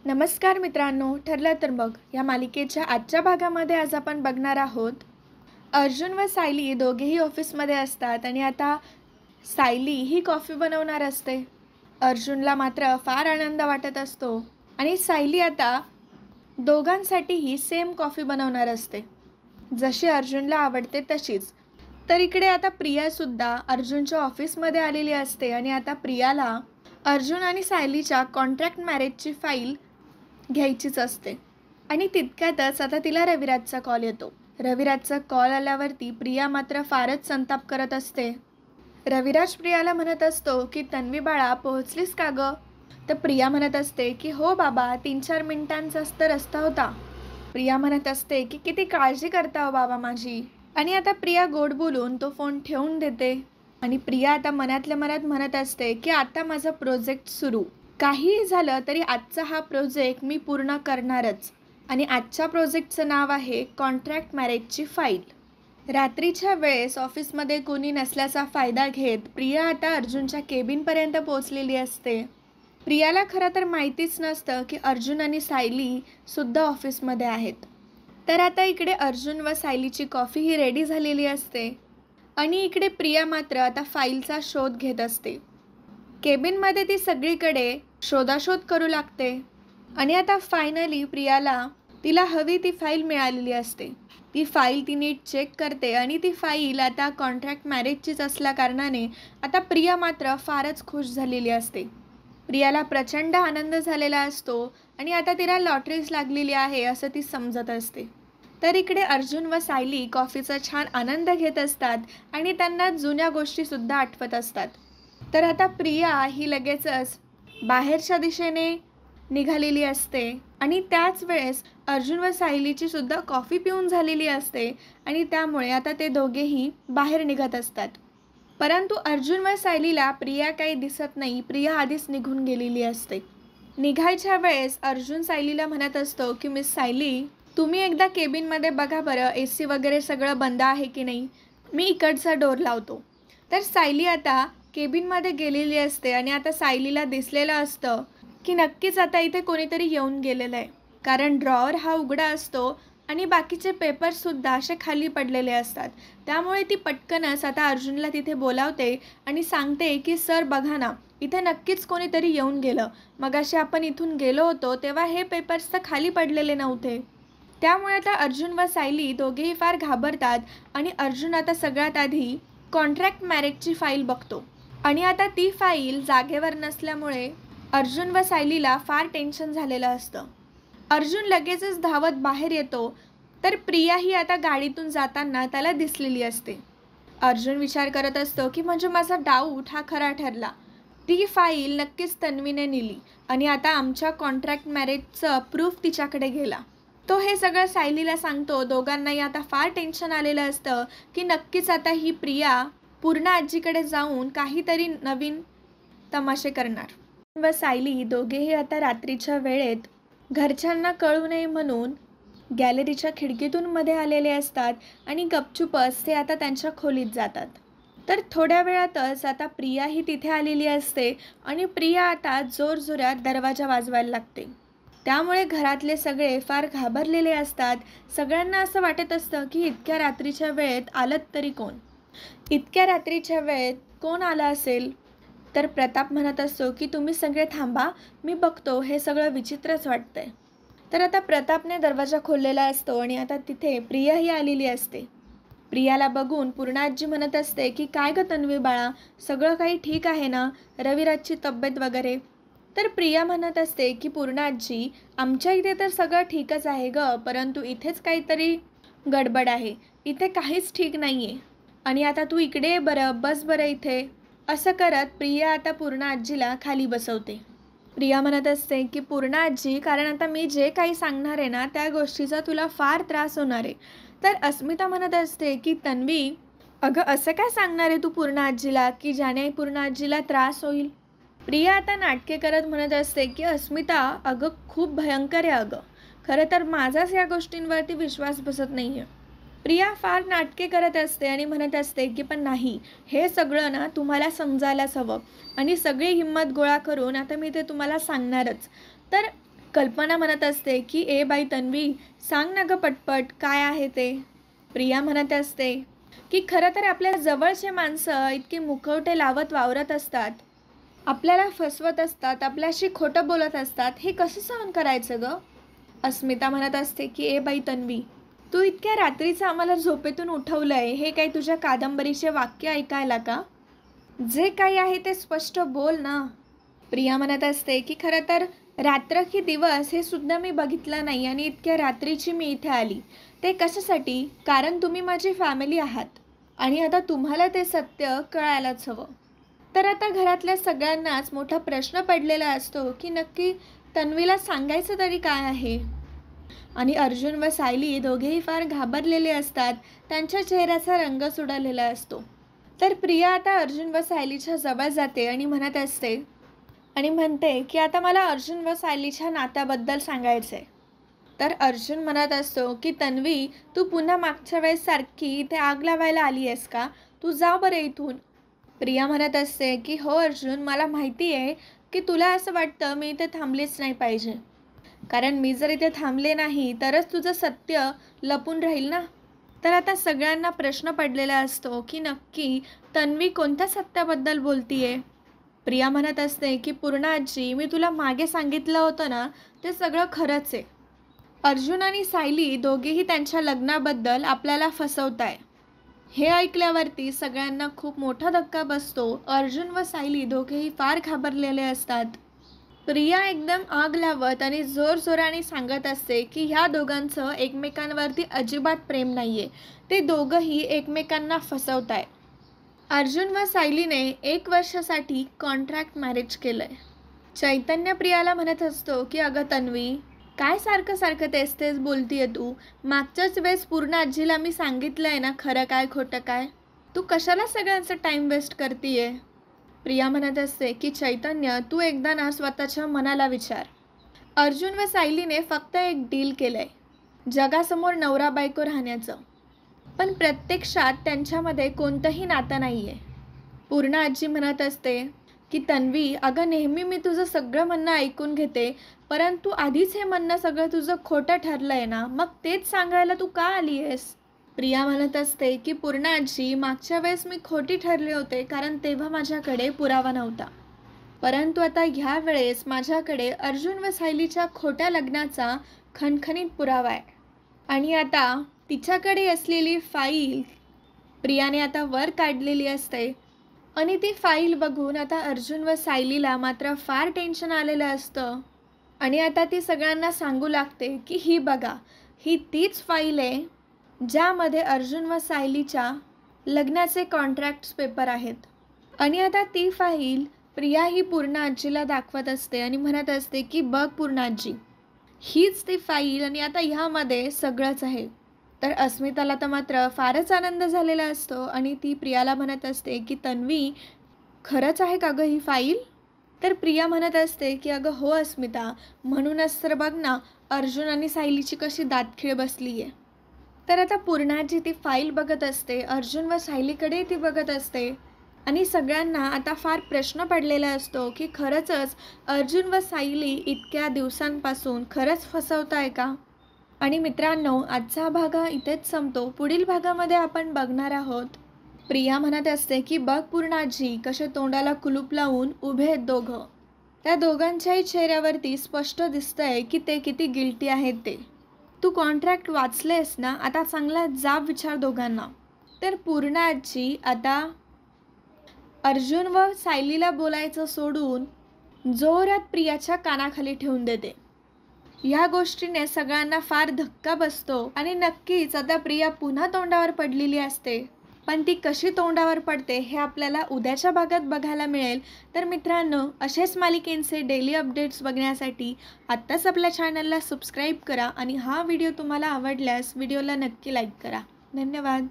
नमस्कार मित्रांनो, ठरलं तर मग या मालिकेच्या आजच्या भागामध्ये आज आपण बघणार आहोत. अर्जुन व सायली दोघेही ऑफिसमध्ये असतात आणि आता सायली ही कॉफी बनवणार असते. अर्जुनला मात्र फार आनंद वाटत असतो आणि सायली आता दोघांसाठीही सेम कॉफी बनवणार असते, जशी अर्जुनला आवडते तशीच. तर इकडे आता प्रियासुद्धा अर्जुनच्या ऑफिसमध्ये आलेली असते आणि आता प्रियाला अर्जुन आणि सायलीच्या कॉन्ट्रॅक्ट मॅरेजची फाईल घ्यायचीच असते. आणि तितक्यातच आता तिला रविराजचा कॉल येतो. रविराजचा कॉल आल्यावरती प्रिया मात्र फारच संताप करत असते. रविराज प्रियाला म्हणत असतो की तन्वी बाळा, पोहोचलीस का गं? तर प्रिया म्हणत असते की हो बाबा, 3-4 मिनिटांचाच तर रस्ता होता. प्रिया म्हणत असते की किती काळजी करता हो बाबा माझी. आणि आता प्रिया गोड बोलून तो फोन ठेवून देते. आणि प्रिया आता मनातल्या मनात म्हणत असते की आता माझा प्रोजेक्ट सुरू. काहीही झालं तरी आजचा हा प्रोजेक्ट मी पूर्ण करणारच. आणि आजच्या प्रोजेक्टचं नाव आहे कॉन्ट्रॅक्ट मॅरेजची फाईल. रात्रीच्या वेळेस ऑफिसमध्ये कोणी नसल्याचा फायदा घेत प्रिया आता अर्जुनच्या केबिनपर्यंत पोहोचलेली असते. प्रियाला खरं तर माहितीच नसतं की अर्जुन आणि सायली सुद्धा ऑफिसमध्ये आहेत. तर आता इकडे अर्जुन व सायलीची कॉफी ही रेडी झालेली असते आणि इकडे प्रिया मात्र आता फाईलचा शोध घेत असते. केबिनमध्ये ती सगळीकडे शोधाशोध करू लागते आणि आता फायनली प्रियाला तिला हवी ती फाईल मिळालेली असते. ती फाईल ती नीट चेक करते आणि ती फाईल आता कॉन्ट्रॅक्ट मॅरेजचीच असल्या कारणाने आता प्रिया मात्र फारच खुश झालेली असते. प्रियाला प्रचंड आनंद झालेला असतो आणि आता तिला लॉटरीच लागलेली आहे असं ती समजत असते. तर इकडे अर्जुन व सायली कॉफीचा छान आनंद घेत असतात आणि त्यांना जुन्या गोष्टीसुद्धा आठवत असतात. तर आता प्रिया ही लगेचच बाहेरच्या दिशेने निघालेली असते आणि त्याच वेळेस अर्जुन व सायलीची सुद्धा कॉफी पिऊन झालेली असते आणि त्यामुळे आता ते दोघेही बाहेर निघत असतात. परंतु अर्जुन व सायलीला प्रिया काही दिसत नाही. प्रिया आधीच निघून गेलेली असते. निघायच्या वेळेस अर्जुन सायलीला म्हणत असतो की मिस सायली, तुम्ही एकदा केबिनमध्ये बघा बरं, AC वगैरे सगळं बंद आहे की नाही, मी इकडचा डोर लावतो. तर सायली आता केबिनमध्ये गेलेली असते आणि आता सायलीला दिसलेलं असतं की नक्कीच आता इथे कोणीतरी येऊन गेलेलं आहे, कारण ड्रॉवर हा उघडा असतो आणि बाकीचे पेपर्ससुद्धा असे खाली पडलेले असतात. त्यामुळे ती पटकनच आता अर्जुनला तिथे बोलावते आणि सांगते की सर बघा ना, इथे नक्कीच कोणीतरी येऊन गेलं. मगाशी आपण इथून गेलो होतो तेव्हा हे पेपर्स तर खाली पडलेले नव्हते. त्यामुळे आता अर्जुन व सायली दोघेही फार घाबरतात आणि अर्जुन आता सगळ्यात आधी कॉन्ट्रॅक्ट मॅरेजची फाईल बघतो आणि आता ती फाईल जागेवर नसल्यामुळे अर्जुन व सायलीला फार टेन्शन झालेलं असतं. अर्जुन लगेचच धावत बाहेर येतो तर प्रिया ही आता गाडीतून जाताना त्याला दिसलेली असते. अर्जुन विचार करत असतो की म्हणजे माझा डाऊट हा खरा ठरला. ती फाईल नक्कीच तन्वीने नेली आणि आता आमच्या कॉन्ट्रॅक्ट मॅरेजचं प्रूफ तिच्याकडे गेला. तो हे सगळं सायलीला सांगतो. दोघांनाही आता फार टेन्शन आलेलं असतं की नक्कीच आता ही प्रिया पूर्ण आजीकडे जाऊन काहीतरी नवीन तमाशे करणार. व सायली दोघेही आता रात्रीच्या वेळेत घरच्यांना कळू नये म्हणून गॅलरीच्या खिडकीतून मध्ये आलेले असतात आणि गपचूपच ते आता त्यांच्या खोलीत जातात. तर थोड्या वेळातच आता प्रिया ही तिथे आलेली असते आणि प्रिया आता जोरजोरात दरवाजा वाजवायला लागते. त्यामुळे घरातले सगळे फार घाबरलेले असतात. सगळ्यांना असं वाटत असतं की इतक्या रात्रीच्या वेळेत आलं तरी कोण, इतक्या रात्रीच्या वेळेत कोण आला असेल. तर प्रताप म्हणत असतो की तुम्ही सगळे थांबा, मी बघतो, हे सगळं विचित्रच वाटतंय. तर आता प्रतापने दरवाजा खोललेला असतो आणि आता तिथे प्रियाही आलेली असते. प्रियाला बघून पूर्णाजी म्हणत असते की काय गं तन्वी बाळा, सगळं काही ठीक आहे ना, रविराजची तब्येत वगैरे. तर प्रिया म्हणत असते की पूर्णाजी, आमच्या इथे तर सगळं ठीकच आहे गं, परंतु इथेच काहीतरी गडबड आहे. इथे काहीच ठीक नाही आहे आणि आता तू इकडे बरं, बस बरं इथे. असं करत प्रिया आता पूर्ण आजीला खाली बसवते. प्रिया म्हणत असते की पूर्ण आजी, कारण आता मी जे काही सांगणार आहे ना त्या गोष्टीचा तुला फार त्रास होणार आहे. तर अस्मिता म्हणत असते की तन्वी, अगं असं काय सांगणार आहे तू पूर्ण आजीला की ज्याने पूर्ण आजीला त्रास होईल. प्रिया आता नाटके करत म्हणत असते की अस्मिता, अगं खूप भयंकर आहे अगं, खरं तर माझाच या गोष्टींवरती विश्वास बसत नाही आहे. प्रिया फार नाटके करत असते आणि म्हणत असते की पण नाही, हे सगळं ना तुम्हाला समजायलाच हवं आणि सगळी हिंमत गोळा करून आता मी ते तुम्हाला सांगणारच. तर कल्पना म्हणत असते की ए बाई तन्वी, सांग ना गं पटपट काय आहे ते. प्रिया म्हणत असते की खरं तर आपल्या जवळचे माणसं इतके मुखवटे लावत वावरत असतात, आपल्याला फसवत असतात, आपल्याशी खोटं बोलत असतात, हे कसं सहन करायचं गं. अस्मिता म्हणत असते की ए बाई तन्वी, तू इतक्या रात्रीचं आम्हाला झोपेतून उठवलंय हे काही तुझ्या कादंबरीचे वाक्य ऐकायला का. जे काही आहे ते स्पष्ट बोल ना. प्रिया म्हणत असते की खरं तर रात्र की दिवस हे सुद्धा मी बघितलं नाही आणि इतक्या रात्रीची मी इथे आली. ते कशासाठी, कारण तुम्ही माझी फॅमिली आहात आणि आता तुम्हाला ते सत्य कळायलाच हवं. तर आता घरातल्या सगळ्यांनाच मोठा प्रश्न पडलेला असतो की नक्की तन्वीला सांगायचं तरी काय आहे. आणि अर्जुन व सायली दोघेही फार घाबरलेले असतात, त्यांच्या चेहऱ्याचा रंग उडालेला असतो. तर प्रिया आता अर्जुन व सायलीच्या जवळ जाते आणि म्हणते की आता मला अर्जुन व सायलीच्या नात्याबद्दल सांगायचं आहे. तर अर्जुन म्हणत असतो की तन्वी, तू पुन्हा मागच्या वेळेस सारखी इथे आग लावायला आली आहेस का, तू जा बरं इथून. प्रिया म्हणत असते की हो अर्जुन, मला माहिती आहे की तुला असं वाटतं मी इथे थांबलीच नाही पाहिजे, कारण मी जर इथे थांबले नाही तरच तुझं सत्य लपून राहील ना. तर आता सगळ्यांना प्रश्न पडलेला असतो की नक्की तन्वी कोणत्या सत्याबद्दल बोलतीये. प्रिया म्हणत असते की पूर्णा आजी, मी तुला मागे सांगितलं होतं ना, ते सगळं खरंच आहे. अर्जुन आणि सायली दोघेही त्यांच्या लग्नाबद्दल आपल्याला फसवताय. हे ऐकल्यावरती सगळ्यांना खूप मोठा धक्का बसतो. अर्जुन व सायली दोघेही फार घाबरलेले असतात. प्रिया एकदम आग लावत आणि जोरजोराने सांगत असते की ह्या दोघांचं एकमेकांवरती अजिबात प्रेम नाहीये, ते दोघंही एकमेकांना फसवताय. अर्जुन व सायलीने 1 वर्षासाठी कॉन्ट्रॅक्ट मॅरेज केलंय. चैतन्य प्रियाला म्हणत असतो की अगं तन्वी, काय सारखं सारखं तेच तेच बोलतीये तू. मागच्याच वेळेस पूर्ण आजीला मी सांगितलंय ना खरं काय खोटं काय, तू कशाला सगळ्यांचं टाईम वेस्ट करतीये. प्रिया म्हणत असते की चैतन्य, तू एकदा ना स्वतःच्या मनाला विचार. अर्जुन व सायलीने फक्त एक डील केलंय, जगासमोर नवरा बायको राहण्याचं, पण प्रत्यक्षात त्यांच्यामध्ये कोणतंही नातं नाही आहे. पूर्ण आजी म्हणत असते की तन्वी, अगं नेहमी मी तुझं सगळं म्हणणं ऐकून घेते, परंतु आधीच हे म्हणणं सगळं तुझं खोटं ठरलं आहे ना, मग तेच सांगायला तू का आली आहेस. प्रिया म्हणत असते की पूर्ण आजी, मागच्या वेळेस मी खोटी ठरले होते कारण तेव्हा माझ्याकडे पुरावा नव्हता, परंतु आता ह्या वेळेस माझ्याकडे अर्जुन व सायलीच्या खोट्या लग्नाचा खणखणीत पुरावा आहे. आणि आता तिच्याकडे असलेली फाईल प्रियाने आता वर काढलेली असते आणि ती फाईल बघून आता अर्जुन व सायलीला मात्र फार टेन्शन आलेलं असतं. आणि आता ती सगळ्यांना सांगू लागते की ही बघा, ही तीच फाईल आहे ज्यामध्ये अर्जुन व सायलीच्या लग्नाचे कॉन्ट्रॅक्ट्स पेपर आहेत. आणि आता ती फाईल प्रिया ही पूर्ण आजीला दाखवत असते आणि म्हणत असते की बघ पूर्ण आजी, हीच ती फाईल आणि आता ह्यामध्ये सगळंच आहे. तर अस्मिताला तर मात्र फारच आनंद झालेला असतो आणि ती प्रियाला म्हणत असते की तन्वी, खरंच आहे का गं ही फाईल. तर प्रिया म्हणत असते की अगं हो अस्मिता, म्हणूनच तर बघ ना अर्जुन आणि सायलीची कशी दातखिळ बसली आहे. तर आता पूर्णाजी ती फाईल बघत असते, अर्जुन व सायलीकडे ती बघत असते आणि सगळ्यांना आता फार प्रश्न पडलेला असतो की खरंच अर्जुन व सायली इतक्या दिवसांपासून खरंच फसवताय का. आणि मित्रांनो, आजचा भाग इथेच संपतो. पुढील भागामध्ये आपण बघणार आहोत. प्रिया म्हणत असते की बघ पूर्णाजी, कसे तोंडाला कुलूप लावून उभे आहेत दोघं. त्या दोघांच्याही चेहऱ्यावरती स्पष्ट दिसतंय की ते किती गिल्टी आहेत ते. तू कॉन्ट्रॅक्ट वाचलेस ना, आता चांगला जाब विचार दोघांना. तर पूर्णाजी आता अर्जुन व सायलीला बोलायचं सोडून जोरात प्रियाच्या कानाखाली ठेवून देते. ह्या गोष्टीने सगळ्यांना फार धक्का बसतो आणि नक्कीच आता प्रिया पुन्हा तोंडावर पडलेली असते. पण ती कशी तोंडावर पडते हे आपल्याला उद्याच्या भागात बघायला मिळेल. तर मित्रांनो, असेच मालिकेंचे डेली अपडेट्स बघण्यासाठी आत्ताच आपल्या चॅनलला सबस्क्राईब करा आणि हा व्हिडिओ तुम्हाला आवडल्यास व्हिडिओला नक्की लाईक करा. धन्यवाद.